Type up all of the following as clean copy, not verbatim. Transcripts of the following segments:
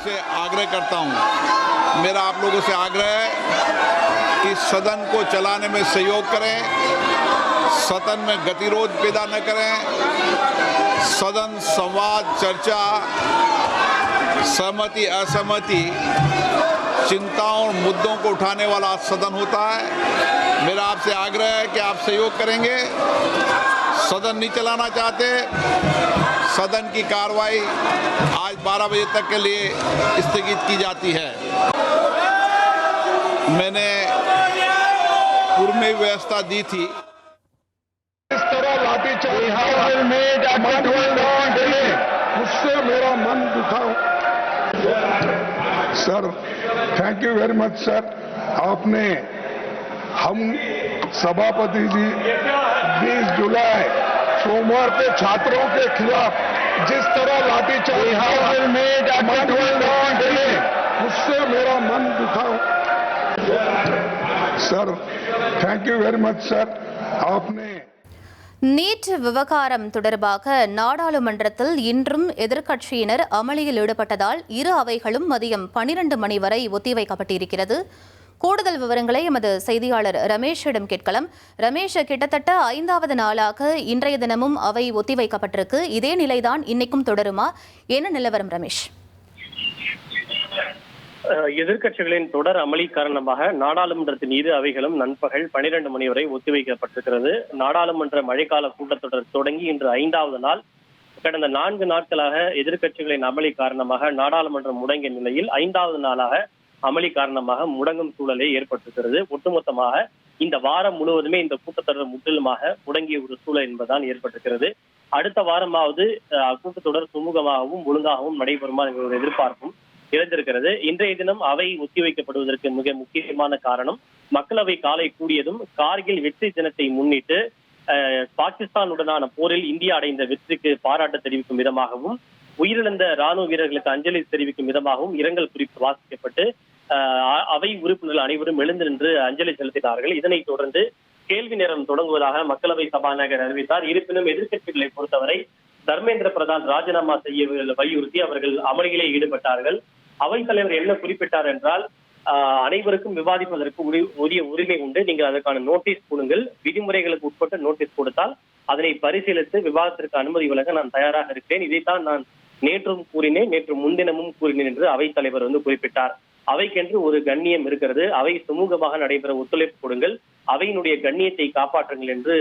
से आग्रह करता हूं, मेरा आप लोगों से आग्रह है कि सदन को चलाने में सहयोग करें, सदन में गतिरोध पैदा न करें। सदन संवाद, चर्चा, सहमति असहमति, चिंताओं और मुद्दों को उठाने वाला सदन होता है। मेरा आपसे आग्रह है कि आप सहयोग करेंगे। सदन नहीं चलाना चाहते, सदन की कार्रवाई आज 12 बजे तक के लिए स्थगित की जाती है। मैंने पूर्व में व्यवस्था दी थी। इस तरह लाठीचार्ज उससे मेरा मन दुखा। Sir, thank you very much sir. आपने हम सभापति जी 20 जुलाई सोमवार को छात्रों के खिलाफ जिस तरह लाठीचार्ज उससे मेरा मन दुखा। Sir, thank you very much sir. आपने நீட் விவகாரம் தொடர்பாக நாடாளுமன்றத்தில் இன்றும் எதிர்க்கட்சியினர் அமளியில் ஈடுபட்டதால் இரு அவைகளும் மதியம் 12 மணி வரை ஒத்திவைக்கப்பட்டிருக்கிறது. கூடுதல் விவரங்களை எமது செய்தியாளர் ரமேஷிடம் கேட்கலாம். ரமேஷ், கிட்டத்தட்ட 5வது நாளாக இன்றைய தினமும் அவை ஒத்திவைக்கப்பட்டிருக்கு. இதே நிலைதான் இன்னைக்கும் தொடருமா? என்ன நிலவரம் ரமேஷ்? எதிர்க்கட்சிகளின் தொடர் அமளி காரணமாக நாடாளுமன்றத்தின் இரு அவைகளும் நண்பகல் 12 மணி வரை ஒத்திவைக்கப்பட்டிருக்கிறது. நாடாளுமன்ற மழைக்கால கூட்டத்தொடர் தொடங்கி இன்று 5வது நாள். கடந்த 4 நாட்களாக எதிர்க்கட்சிகளின் அமளி காரணமாக நாடாளுமன்றம் முடங்கிய நிலையில் 5வது நாளாக அமளி காரணமாக முடங்கும் சூழலே ஏற்பட்டிருக்கிறது. ஒட்டுமொத்தமாக இந்த வாரம் முழுவதுமே இந்த கூட்டத்தொடர் முற்றிலுமாக முடங்கிய ஒரு சூழல் என்பதுதான் ஏற்பட்டிருக்கிறது. அடுத்த வாரமாவது கூட்டத்தொடர் சுமூகமாகவும் ஒழுங்காகவும் நடைபெறுமா என்ற ஒரு எதிர்பார்ப்பும் இழந்திருக்கிறது. இன்றைய தினம் அவை ஒத்திவைக்கப்படுவதற்கு மிக முக்கியமான காரணம், மக்களவை காலை கூடியதும் கார்கில் வெற்றி தினத்தை முன்னிட்டு பாகிஸ்தானுடனான போரில் இந்தியா அடைந்த வெற்றிக்கு பாராட்டு தெரிவிக்கும் விதமாகவும் உயிரிழந்த ராணுவ வீரர்களுக்கு அஞ்சலி தெரிவிக்கும் விதமாகவும் இரங்கல் குறிப்பு வாசிக்கப்பட்டு அவை உறுப்பினர்கள் அனைவரும் எழுந்து நின்று அஞ்சலி செலுத்தினார்கள். இதனைத் தொடர்ந்து கேள்வி நேரம் தொடங்குவதாக மக்களவை சபாநாயகர் அறிவித்தார். இருப்பினும் எதிர்க்கட்சிகளை பொறுத்தவரை தர்மேந்திர பிரதான் ராஜினாமா செய்ய வலியுறுத்தி அவர்கள் அமளியிலே ஈடுபட்டார்கள். அவைத்தலைவர் என்ன குறிப்பிட்டார் என்றால், அனைவருக்கும் விவாதிப்பதற்கு உரிய உரிமை உண்டு, நீங்கள் அதற்கான நோட்டீஸ் கொடுங்கள், விதிமுறைகளுக்கு உட்பட்ட நோட்டீஸ் கொடுத்தால் அதனை பரிசீலித்து விவாதத்திற்கு அனுமதி வழங்க நான் தயாராக இருக்கிறேன். இதைத்தான் நான் நேற்றும் கூறினேன், நேற்று முன்தினமும் கூறினேன் என்று அவைத்தலைவர் குறிப்பிட்டார். அவைக்கென்று ஒரு கண்ணியம் இருக்கிறது, அவை சுமூகமாக நடைபெற ஒத்துழைப்பு கொடுங்கள், அவையினுடைய கண்ணியத்தை காப்பாற்றுங்கள் என்று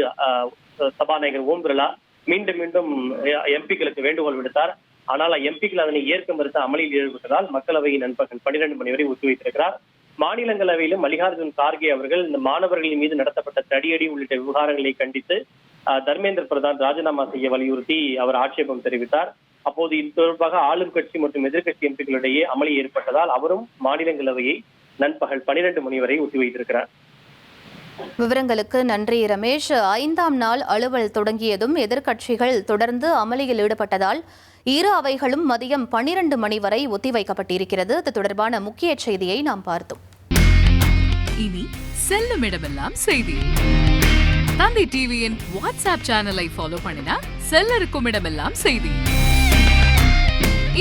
சபாநாயகர் ஓம் பிர்லா மீண்டும் மீண்டும் எம்பிக்களுக்கு வேண்டுகோள் விடுத்தார். ஆனால் எம்பிக்கள் அதனை ஏற்க மறுத்த அமளியில் ஈடுபட்டதால் மக்களவையின் நண்பகல் 12 மணி வரை ஒத்திவைத்திருக்கிறார். மாநிலங்களவையிலும் மல்லிகார்ஜுன் கார்கே அவர்கள் இந்த மாணவர்களின் மீது நடத்தப்பட்ட தடியடி உள்ளிட்ட விவகாரங்களை கண்டித்து தர்மேந்திர பிரதான் ராஜினாமா செய்ய வலியுறுத்தி அவர் ஆட்சேபம் தெரிவித்தார். அப்போது இது தொடர்பாக ஆளும் கட்சி மற்றும் எதிர்கட்சி எம்பிக்களிடையே அமளி ஏற்பட்டதால் அவரும் மாநிலங்களவையை நண்பகல் 12 மணி வரை ஒத்திவைத்திருக்கிறார். விவரங்களுக்கு நன்றி ரமேஷ். 5ஆம் நாள் அலுவல் தொடங்கியதும் எதிர்க்கட்சிகள் தொடர்ந்து அமளியில் ஈடுபட்டதால் இரு அவைகளும் மதியம் 12 மணி வரை ஒத்திவைக்கப்பட்டிருக்கிறது. இது தொடர்பான முக்கிய செய்தியை நாம் பார்த்தோம். இனி செல்லும் இடமெல்லாம் செய்தி. தந்தி டிவியின் வாட்ஸ்அப் சேனலை ஃபாலோ பண்ணினா செல்ல இருக்கும் இடமெல்லாம் செய்தி.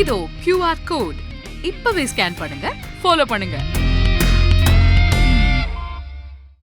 இதோ QR கோட் இப்பவே ஸ்கேன் பண்ணுங்க, ஃபாலோ பண்ணுங்க.